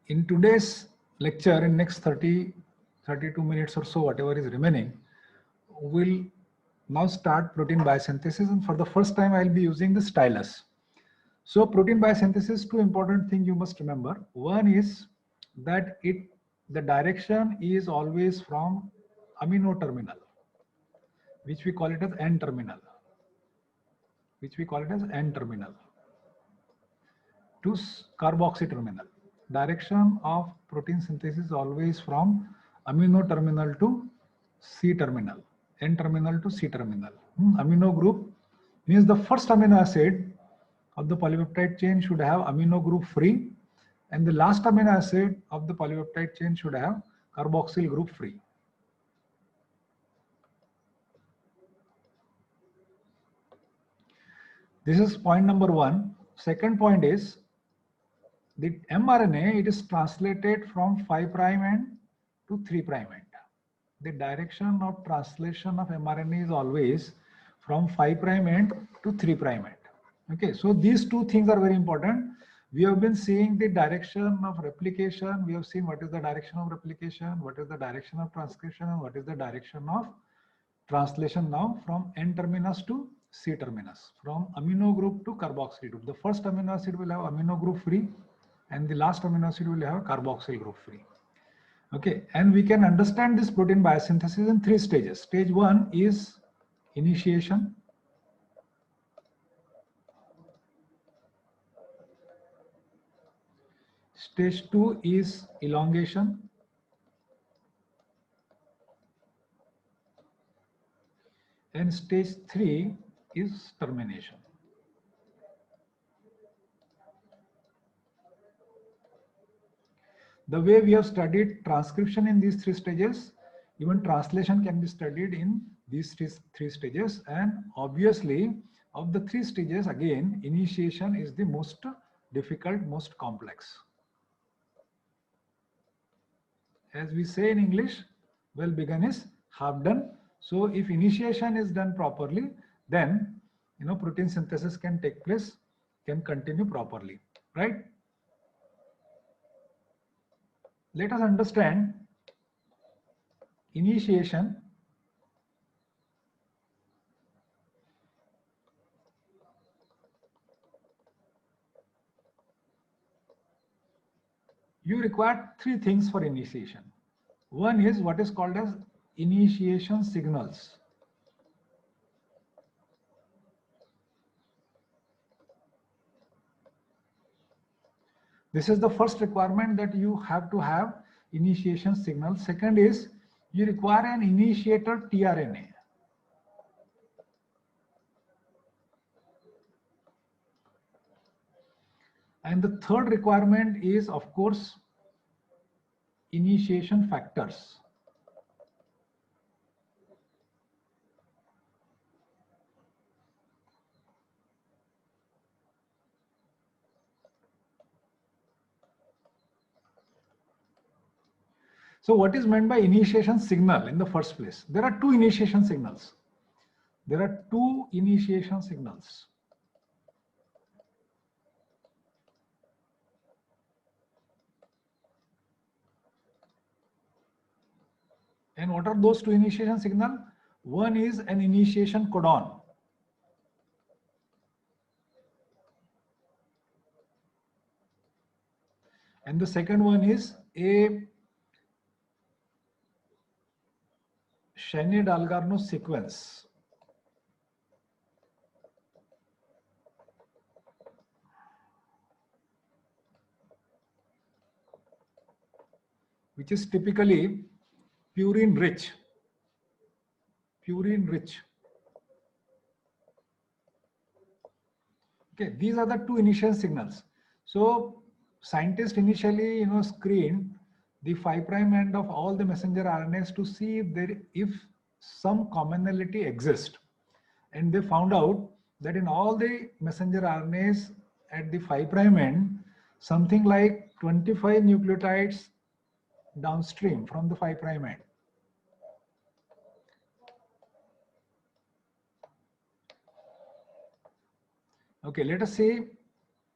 In today's lecture, in next 32 minutes or so, whatever is remaining, we'll now start protein biosynthesis, and for the first time I'll be using the stylus. So protein biosynthesis, two important things you must remember. One is that the direction is always from amino terminal, which we call it as N terminal, to carboxy terminal. Direction of protein synthesis is always from amino terminal to C terminal, N terminal to C terminal. Amino group means the first amino acid of the polypeptide chain should have amino group free, and the last amino acid of the polypeptide chain should have carboxyl group free. This is point number one. Second point is the mRNA, it is translated from 5' end to 3' end. The direction of translation of mRNA is always from 5' end to 3' end. Okay, so these two things are very important. We have been seeing the direction of replication. We have seen what is the direction of replication, what is the direction of transcription, and what is the direction of translation now from N terminus to C terminus, from amino group to carboxyl group. The first amino acid will have amino group free, and the last amino acid will have carboxyl group free. Okay, and we can understand this protein biosynthesis in three stages. Stage one is initiation. Stage two is elongation. And stage three is termination. The way we have studied transcription in these three stages, even translation can be studied in these three stages. And obviously, of the three stages, again, initiation is the most difficult, most complex. As we say in English, well begun is half done. So if initiation is done properly, then protein synthesis can take place, can continue properly, right? Let us understand initiation. You require three things for initiation. One is what is called as initiation signals. This is the first requirement, that you have to have initiation signal. Second is you require an initiator tRNA. And the third requirement is, of course, initiation factors. So what is meant by initiation signal in the first place? There are two initiation signals. There are two initiation signals. And what are those two initiation signals? One is an initiation codon. And the second one is a Shaney-Dalgarno sequence. Which is typically purine rich. Okay, these are the two initial signals. So scientists initially screened the 5' end of all the messenger RNAs to see if some commonality exists. And they found out that in all the messenger RNAs at the 5' end, something like 25 nucleotides downstream from the 5' end. Okay, let us say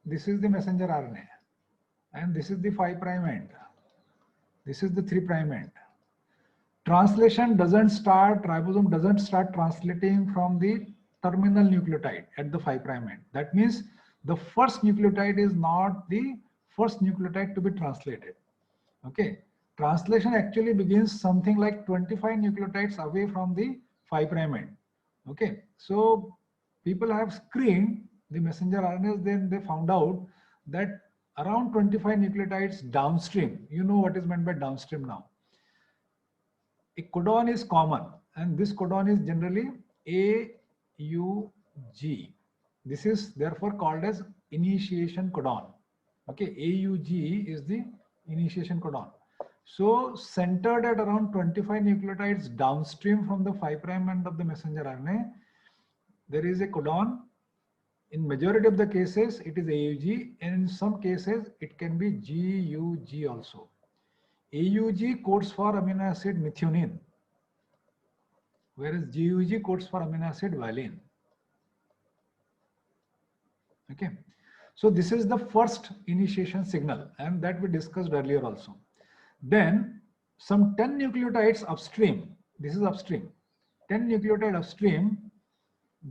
this is the messenger RNA, and this is the 5 prime end. This is the 3 prime end. Translation doesn't start, ribosome doesn't start translating from the terminal nucleotide at the 5 prime end. That means the first nucleotide is not the first nucleotide to be translated. Okay. Translation actually begins something like 25 nucleotides away from the 5 prime end. Okay. So people have screened the messenger RNAs, then they found out that around 25 nucleotides downstream, you know what is meant by downstream now. A codon is common, and this codon is generally AUG. This is therefore called as initiation codon. Okay, AUG is the initiation codon. So centered at around 25 nucleotides downstream from the 5 prime end of the messenger RNA, there is a codon. In majority of the cases, it is AUG, and in some cases, it can be GUG also. AUG codes for amino acid methionine, whereas GUG codes for amino acid valine. Okay, so this is the first initiation signal, and that we discussed earlier also. Then some 10 nucleotides upstream, this is upstream, 10 nucleotide upstream,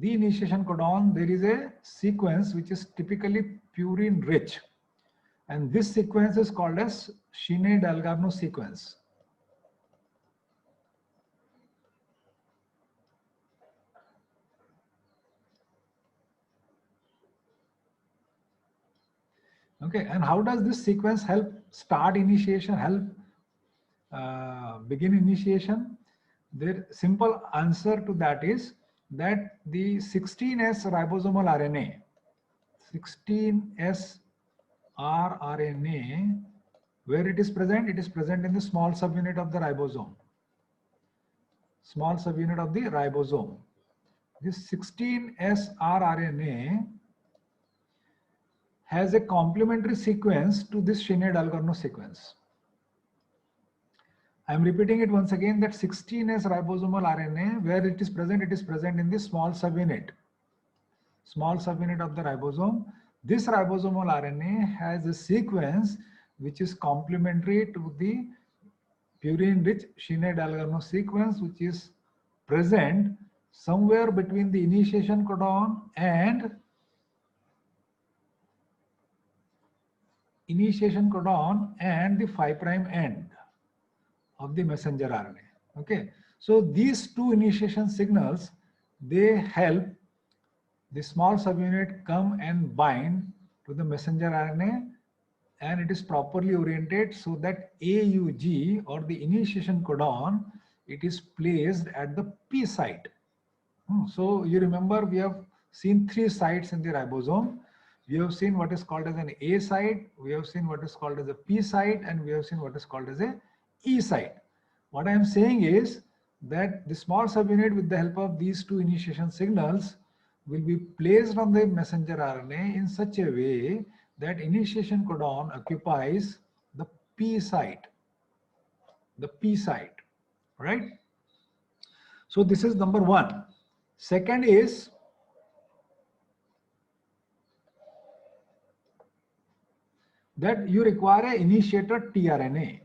the initiation codon, there is a sequence which is typically purine rich, and this sequence is called as Shinei-Dalgarno sequence. Okay, and how does this sequence help start initiation, help begin initiation? The simple answer to that is that the 16S ribosomal RNA, 16S rRNA, where it is present in the small subunit of the ribosome. Small subunit of the ribosome. This 16S rRNA has a complementary sequence to this Shinei-Dalgarno sequence. I am repeating it once again, that 16S ribosomal RNA, where it is present in the small subunit of the ribosome. This ribosomal RNA has a sequence which is complementary to the purine-rich Shinei-Dalgarno sequence, which is present somewhere between the initiation codon and the 5 prime end of the messenger RNA. Okay, so these two initiation signals, they help the small subunit come and bind to the messenger RNA, and it is properly oriented so that AUG, or the initiation codon, it is placed at the P site. So you remember, we have seen 3 sites in the ribosome. We have seen what is called as an A site, we have seen what is called as a P site, and we have seen what is called as a E site. What I am saying is that the small subunit, with the help of these two initiation signals, will be placed on the messenger RNA in such a way that initiation codon occupies the P site. Right? So this is number 1. Second is that you require an initiator tRNA.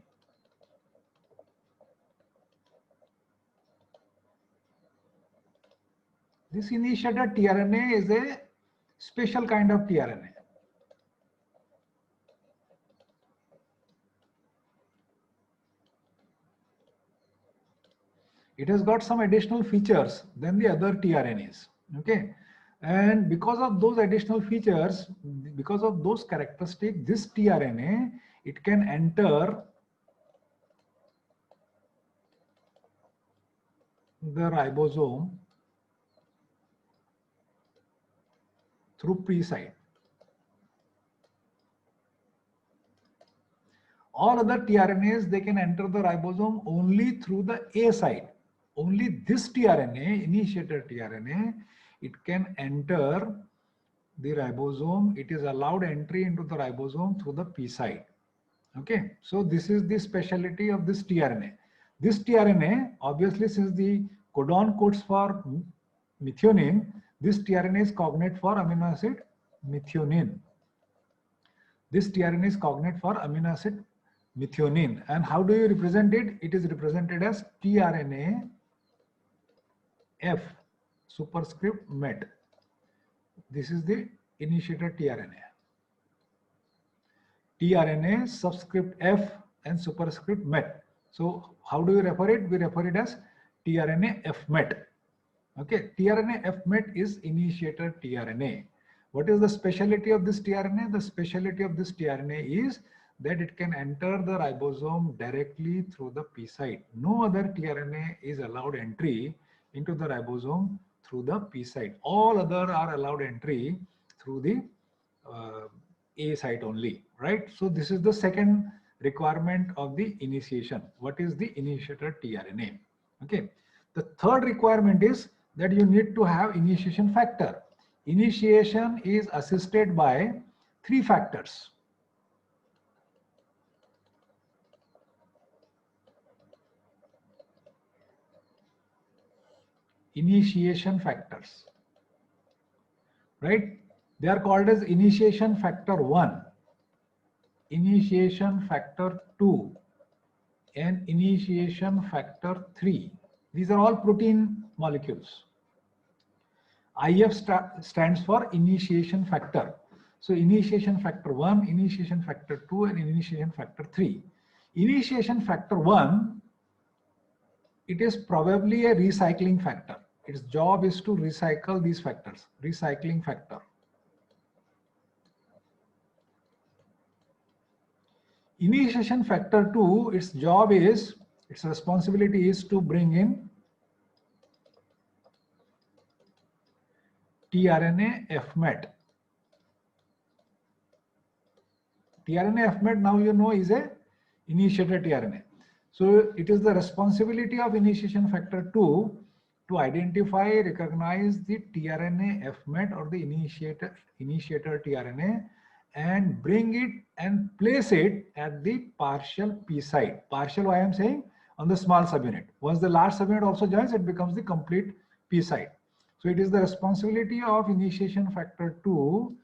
This initiator tRNA is a special kind of tRNA. It has got some additional features than the other tRNAs. Okay, and because of those additional features, because of those characteristics, this tRNA, it can enter the ribosome through P site. All other tRNAs, they can enter the ribosome only through the A site. Only this tRNA, initiator tRNA, it can enter the ribosome. It is allowed entry into the ribosome through the P site. Okay, so this is the specialty of this tRNA. This tRNA, obviously, since the codon codes for methionine, this tRNA is cognate for amino acid methionine. This tRNA is cognate for amino acid methionine. And how do you represent it? It is represented as tRNA F superscript MET. This is the initiator tRNA. tRNA subscript F and superscript MET. So how do we refer it? We refer it as tRNA F-MET. Okay, tRNA F-MET is initiator tRNA. What is the specialty of this tRNA? The specialty of this tRNA is that it can enter the ribosome directly through the P site. No other tRNA is allowed entry into the ribosome through the P site. All other are allowed entry through the A site only, right? So this is the second requirement of the initiation. What is the initiator tRNA? Okay. The third requirement is that you need to have initiation factor. Initiation is assisted by three factors. Initiation factors, right? They are called as initiation factor 1, initiation factor 2, and initiation factor 3. These are all protein molecules. IF stands for initiation factor. So initiation factor 1, initiation factor 2, and initiation factor 3. Initiation factor 1, it is probably a recycling factor. Its job is to recycle these factors, recycling factor. Initiation factor 2, its job is, its responsibility is to bring in tRNA F-MET. tRNA F-MET, now you know, is a initiator tRNA. So it is the responsibility of initiation factor 2 to identify, recognize the tRNA F-MET or the initiator tRNA and bring it and place it at the partial P site. Partial, I am saying, on the small subunit. Once the large subunit also joins, it becomes the complete P site. So it is the responsibility of initiation factor 2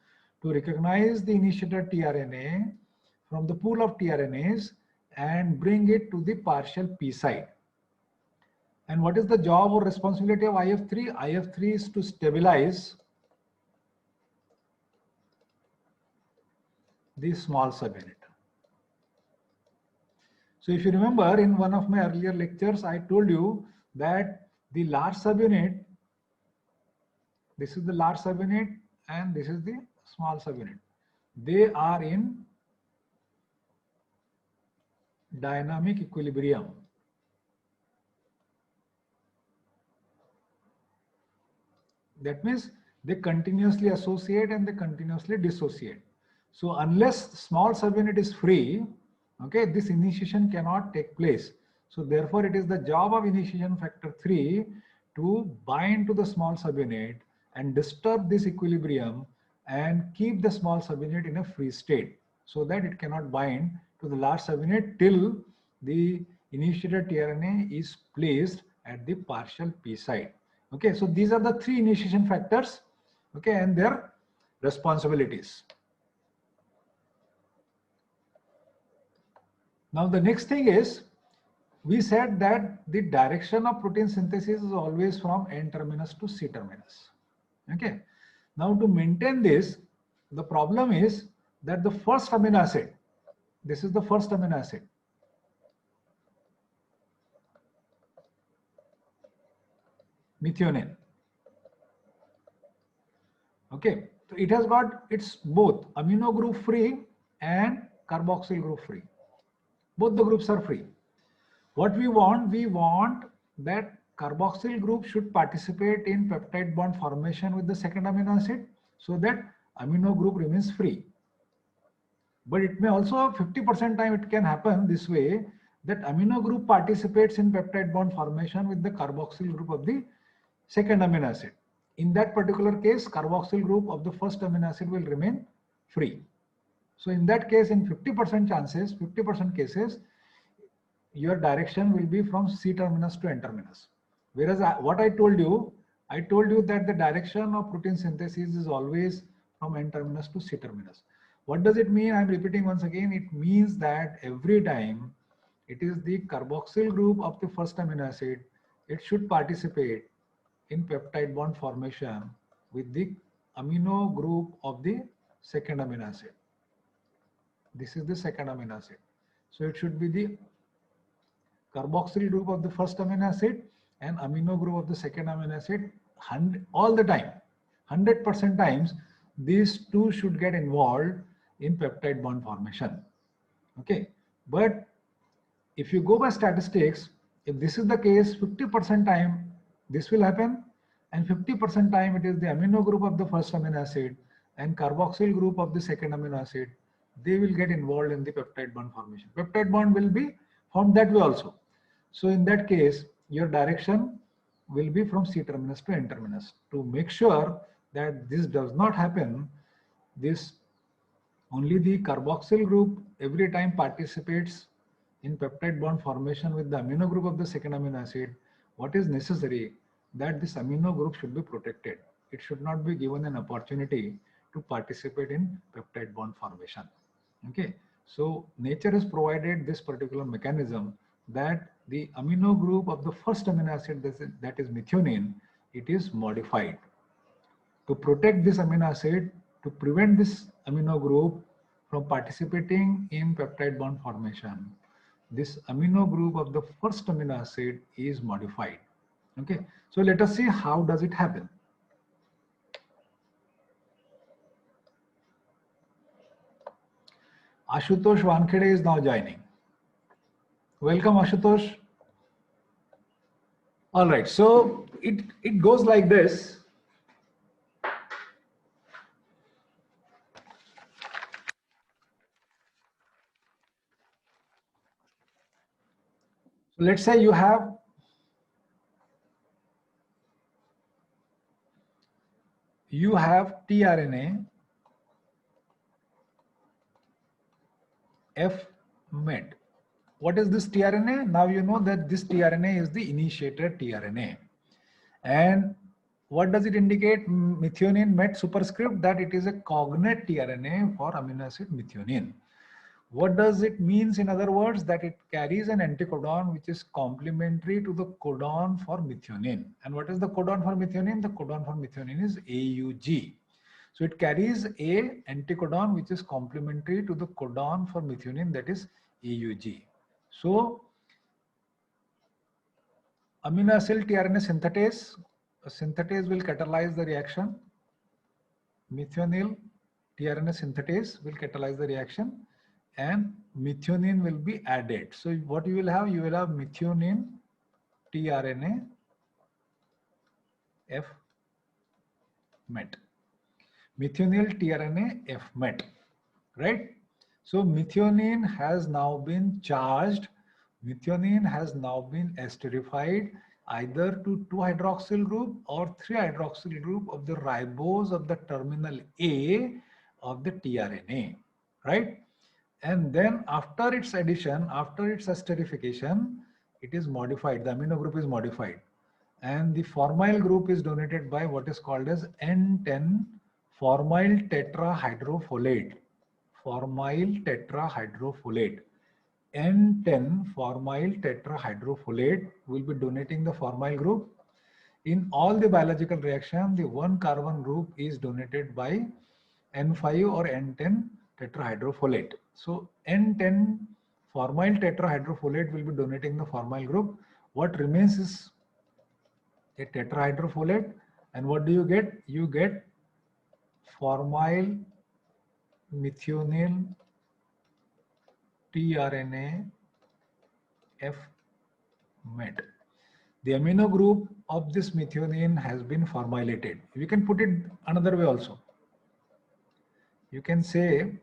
to recognize the initiator tRNA from the pool of tRNAs and bring it to the partial P site. And what is the job or responsibility of IF3? IF3 is to stabilize the small subunit. So if you remember, in one of my earlier lectures, I told you that the large subunit, this is the large subunit and this is the small subunit. They are in dynamic equilibrium. That means they continuously associate and they continuously dissociate. So unless small subunit is free, okay, this initiation cannot take place. So therefore it is the job of initiation factor 3 to bind to the small subunit and disturb this equilibrium and keep the small subunit in a free state so that it cannot bind to the large subunit till the initiator tRNA is placed at the partial P site. Okay, so these are the three initiation factors, okay, and their responsibilities. Now the next thing is, we said that the direction of protein synthesis is always from N terminus to C terminus. Okay. Now to maintain this, the problem is that the first amino acid, this is the first amino acid. Methionine. Okay. So it has got its both amino group free and carboxyl group free. Both the groups are free. What we want that carboxyl group should participate in peptide bond formation with the second amino acid so that amino group remains free. But it may also 50% time it can happen this way, that amino group participates in peptide bond formation with the carboxyl group of the second amino acid. In that particular case, carboxyl group of the first amino acid will remain free. So in that case, in 50% chances, 50% cases, your direction will be from C terminus to N terminus. Whereas what I told you that the direction of protein synthesis is always from N terminus to C terminus. What does it mean? I'm repeating once again. It means that every time it is the carboxyl group of the first amino acid, it should participate in peptide bond formation with the amino group of the second amino acid. This is the second amino acid. So it should be the carboxyl group of the first amino acid and amino group of the second amino acid all the time. 100% times these two should get involved in peptide bond formation. Okay, but if you go by statistics, if this is the case, 50% time this will happen, and 50% time it is the amino group of the first amino acid and carboxyl group of the second amino acid, they will get involved in the peptide bond formation. Peptide bond will be formed that way also. So in that case, your direction will be from C terminus to N terminus. To make sure that this does not happen, this only the carboxyl group every time participates in peptide bond formation with the amino group of the second amino acid. What is necessary that this amino group should be protected. It should not be given an opportunity to participate in peptide bond formation. Okay, so nature has provided this particular mechanism that the amino group of the first amino acid, that is methionine, it is modified to protect this amino acid, to prevent this amino group from participating in peptide bond formation. This amino group of the first amino acid is modified. Okay, so let us see how does it happen. Ashutosh Wankhede is now joining. Welcome, Ashutosh. All right, so it goes like this. So let's say you have tRNA F met. What is this tRNA? Now you know that this tRNA is the initiator tRNA. And what does it indicate? Methionine met superscript, that it is a cognate tRNA for amino acid methionine. What does it mean? In other words, that it carries an anticodon which is complementary to the codon for methionine. And what is the codon for methionine? The codon for methionine is AUG. So it carries a anticodon which is complementary to the codon for methionine, that is AUG. So amino acid tRNA synthetase, a synthetase will catalyze the reaction. Methionine tRNA synthetase will catalyze the reaction, and methionine will be added. So what you will have? You will have methionine tRNA F met. Methionine tRNA F met, right? So methionine has now been charged. Methionine has now been esterified either to 2-hydroxyl group or 3-hydroxyl group of the ribose of the terminal A of the tRNA, right? And then after its addition, after its esterification, it is modified. The amino group is modified. And the formyl group is donated by what is called as N10 formyl tetrahydrofolate. Formyl tetrahydrofolate. N10 formyl tetrahydrofolate will be donating the formyl group. In all the biological reaction, the 1 carbon group is donated by N5 or N10 tetrahydrofolate. So N10 formyl tetrahydrofolate will be donating the formyl group. What remains is a tetrahydrofolate, and what do you get? You get formyl methionine tRNA F met. The amino group of this methionine has been formilated. We can put it another way also. You can say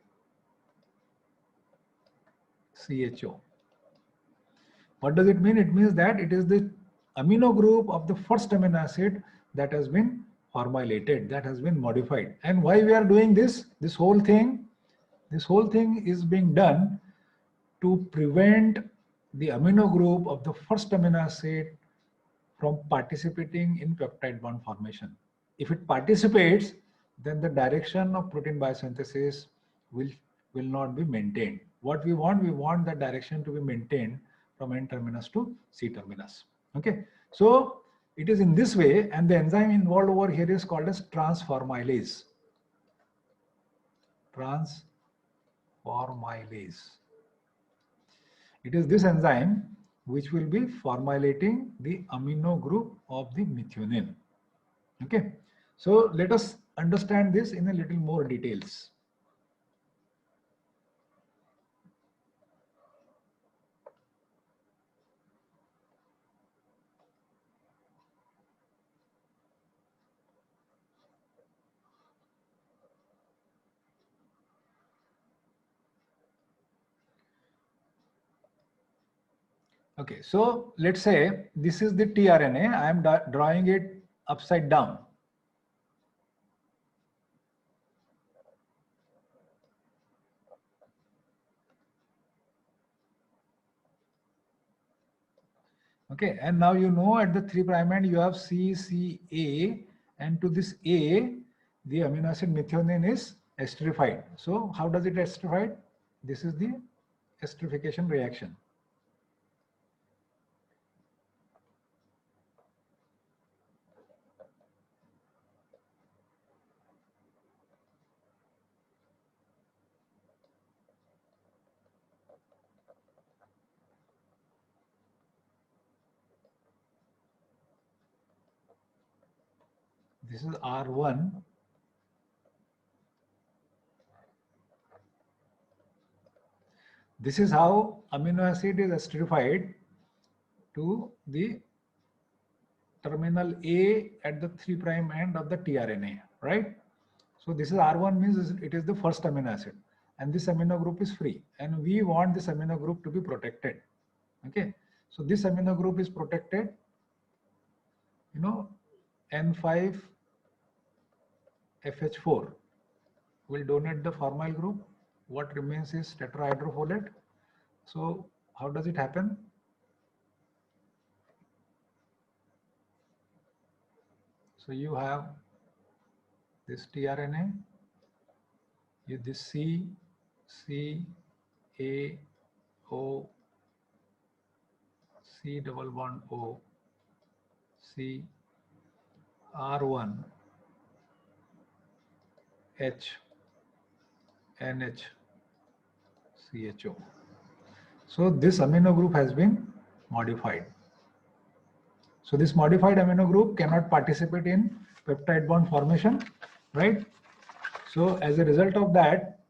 CHO. What does it mean? It means that it is the amino group of the first amino acid that has been formilated, that has been modified. And why we are doing this? This whole thing is being done to prevent the amino group of the first amino acid from participating in peptide bond formation. If it participates, then the direction of protein biosynthesis will not be maintained. What we want the direction to be maintained from N terminus to C terminus. Okay, so it is in this way, and the enzyme involved over here is called as transformylase. Transformylase. It is this enzyme which will be formilating the amino group of the methionine. Okay, so let us understand this in a little more details. Okay, so let's say this is the tRNA. I am drawing it upside down. Okay, and now you know at the 3' end you have CCA, and to this A, the amino acid methionine is esterified. So how does it esterified? This is the esterification reaction. This is R1. This is how amino acid is esterified to the terminal A at the 3' end of the tRNA, right? So this is R1, means it is the first amino acid, and this amino group is free, and we want this amino group to be protected. Okay, so this amino group is protected, you know, N5FH4 will donate the formyl group. What remains is tetrahydrofolate. So how does it happen? So you have this tRNA, this C, A, O, C double bond O, C, R1, H, NH, CHO. So this amino group has been modified. So this modified amino group cannot participate in peptide bond formation, right? So as a result of that,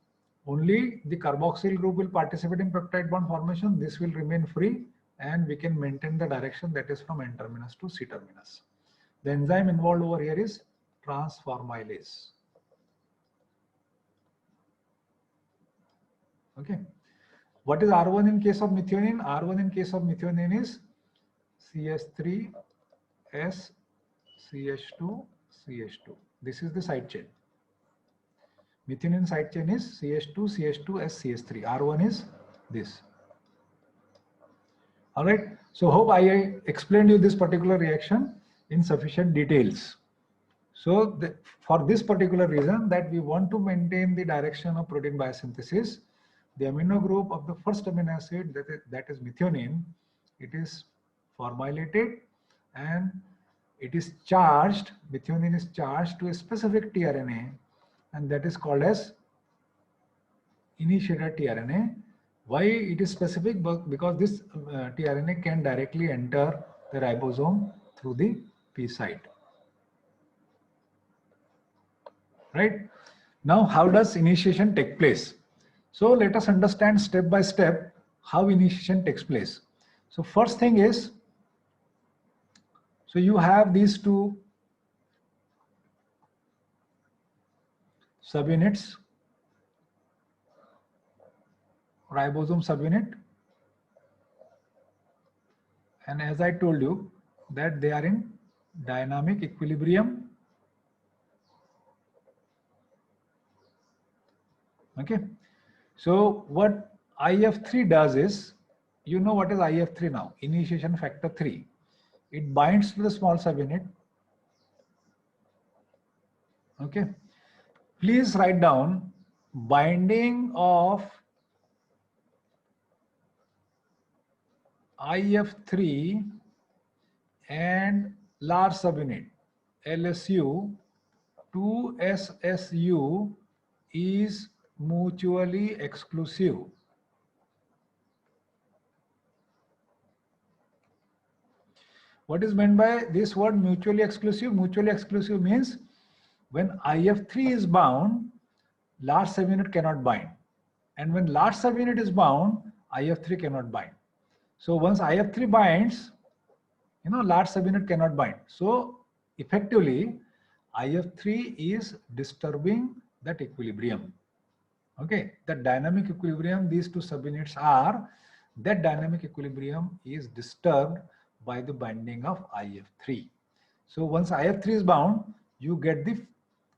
only the carboxyl group will participate in peptide bond formation. This will remain free, and we can maintain the direction, that is from N terminus to C terminus. The enzyme involved over here is transformylase. Okay. What is R1 in case of methionine? R1 in case of methionine is CH3, S, CH2, CH2. This is the side chain. Methionine side chain is CH2, CH2, S, CH3. R1 is this. All right. So hope I explained you this particular reaction in sufficient details. So for this particular reason, that we want to maintain the direction of protein biosynthesis, the amino group of the first amino acid, that is methionine, it is formilated and it is charged, methionine is charged to a specific tRNA, and that is called as initiator tRNA. Why it is specific? Because this tRNA can directly enter the ribosome through the P site. Right? Now, how does initiation take place? So let us understand step by step how initiation takes place. So first thing is, so you have these two subunits, ribosome subunit, and as I told you that they are in dynamic equilibrium. Okay, so what IF3 does is, you know what is IF3 now, initiation factor 3. It binds to the small subunit. Okay, please write down binding of IF3 and large subunit LSU to SSU is mutually exclusive. What is meant by this word mutually exclusive? Mutually exclusive means when IF3 is bound, large subunit cannot bind. And when large subunit is bound, IF3 cannot bind. So once IF3 binds, large subunit cannot bind. So effectively, IF3 is disturbing that equilibrium. Okay, the dynamic equilibrium these two subunits are, that dynamic equilibrium is disturbed by the binding of IF3. So once IF3 is bound, you get the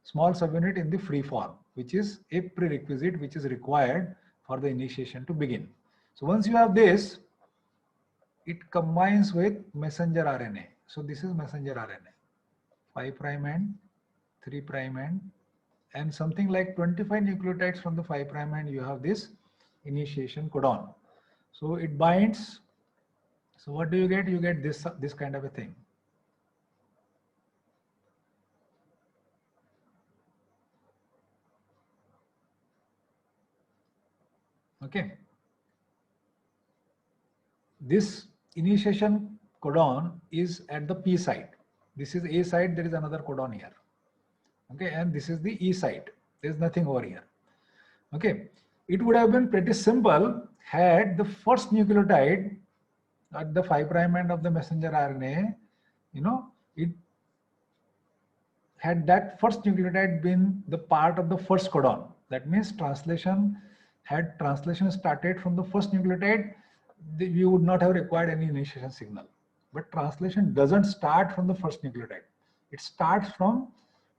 small subunit in the free form, which is a prerequisite which is required for the initiation to begin. So once you have this, it combines with messenger RNA. So this is messenger RNA, 5' end, 3' end, and something like 25 nucleotides from the 5' end, you have this initiation codon. So it binds. So what do you get? You get this kind of a thing. Okay. This initiation codon is at the P site. This is A site, there is another codon here. Okay, and this is the E site. There is nothing over here. Okay, it would have been pretty simple had the first nucleotide at the 5' end of the messenger RNA, it had that first nucleotide been the part of the first codon. That means translation started from the first nucleotide, you would not have required any initiation signal. But translation doesn't start from the first nucleotide. It starts from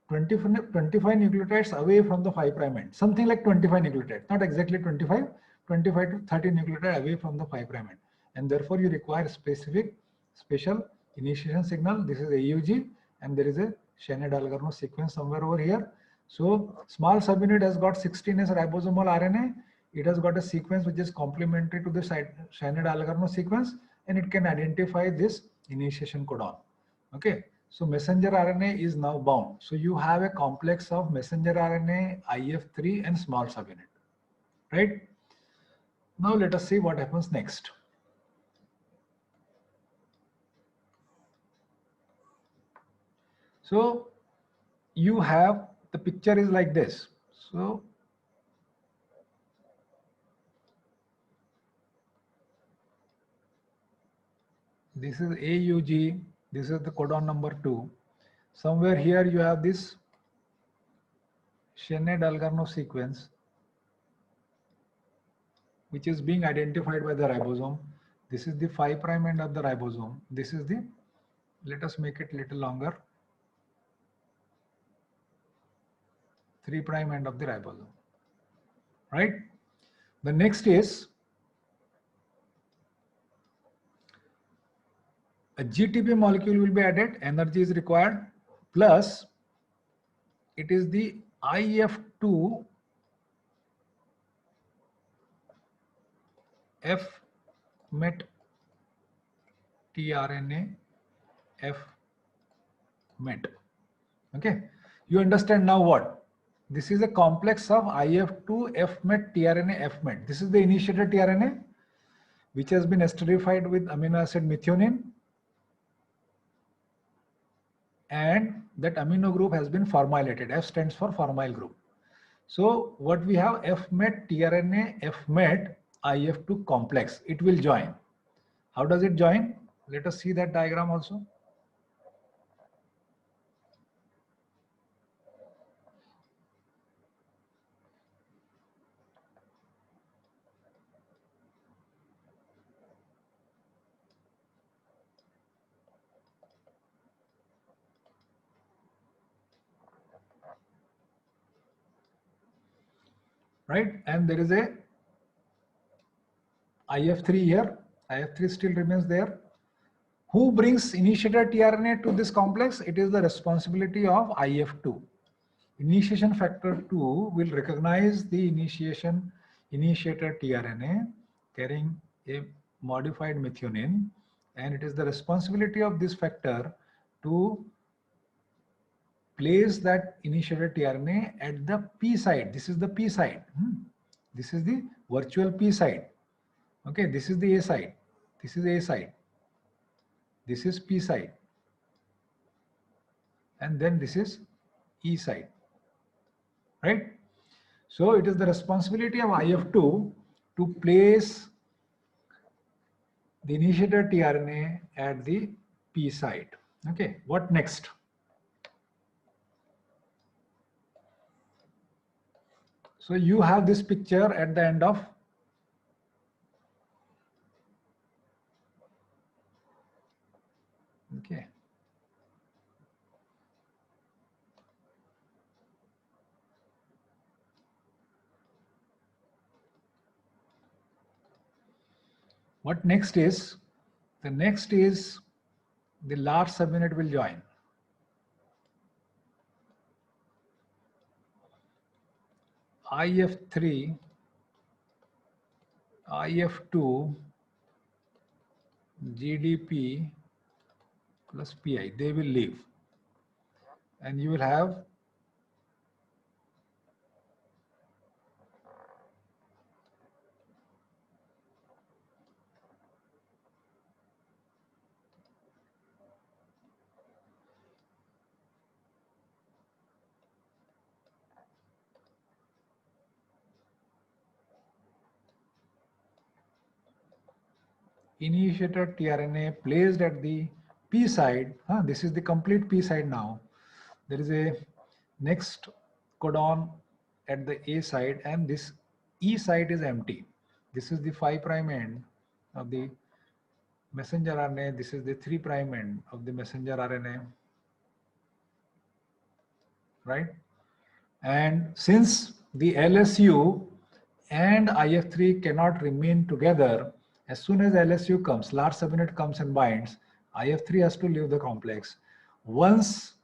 25 nucleotides away from the 5' end. Something like 25 nucleotides, not exactly 25 to 30 nucleotides away from the 5' end. And therefore you require special initiation signal. This is AUG, and there is a Shannon-Dalgarno sequence somewhere over here. So small subunit has got 16S ribosomal RNA. It has got a sequence which is complementary to the Shannon-Dalgarno sequence, and it can identify this initiation codon. Okay, so messenger RNA is now bound. So you have a complex of messenger RNA, IF3, and small subunit, right? Now let us see what happens next. So you have, the picture is like this. So this is AUG, this is the codon number 2. Somewhere here you have this Shannon-Dalgarno sequence, which is being identified by the ribosome. This is the 5' end of the ribosome. This is the, let us make it a little longer, 3' end of the ribosome, right? The next is a GTP molecule will be added, energy is required, plus it is the IF2 F-MET tRNA F-MET. Okay, you understand now what? This is a complex of IF2 F-MET tRNA F-MET. This is the initiator tRNA which has been esterified with amino acid methionine, and that amino group has been formilated. F stands for formyl group. So what we have, F-MET tRNA F-MET IF2 complex, it will join. How does it join? Let us see that diagram also. Right, and there is a IF3 here. IF3 still remains there. Who brings initiator tRNA to this complex? It is the responsibility of IF2. Initiation factor 2 will recognize the initiator tRNA carrying a modified methionine, and it is the responsibility of this factor to place that initiator tRNA at the P side. This is the P side. This is the virtual P side. Okay, this is the A side. This is A side. This is P side. And then this is E side. Right? So it is the responsibility of IF2 to place the initiator tRNA at the P side. Okay, what next? So you have this picture at the end of okay. What next is? The next is the large subunit will join. IF3, IF2, GDP plus PI, they will leave. And you will have initiator tRNA placed at the P side. This is the complete P side now. There is a next codon at the A side, and this E side is empty. This is the 5' end of the messenger RNA. This is the 3' end of the messenger RNA. Right? And since the LSU and IF3 cannot remain together, as soon as LSU comes, large subunit comes and binds, IF3 has to leave the complex. Once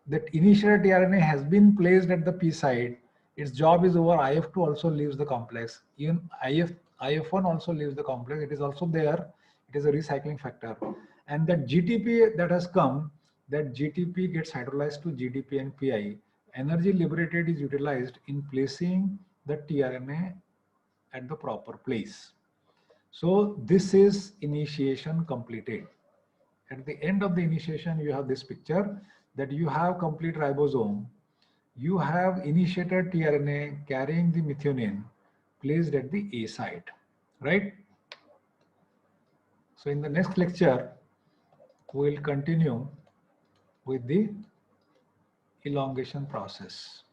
that initiator tRNA has been placed at the P side, its job is over. IF2 also leaves the complex. Even IF1 also leaves the complex. It is also there. It is a recycling factor. And that GTP that has come, that GTP gets hydrolyzed to GDP and PI. Energy liberated is utilized in placing the tRNA at the proper place. So this is initiation completed. At the end of the initiation, you have this picture that you have complete ribosome. You have initiator tRNA carrying the methionine placed at the A site, right? So in the next lecture, we will continue with the elongation process.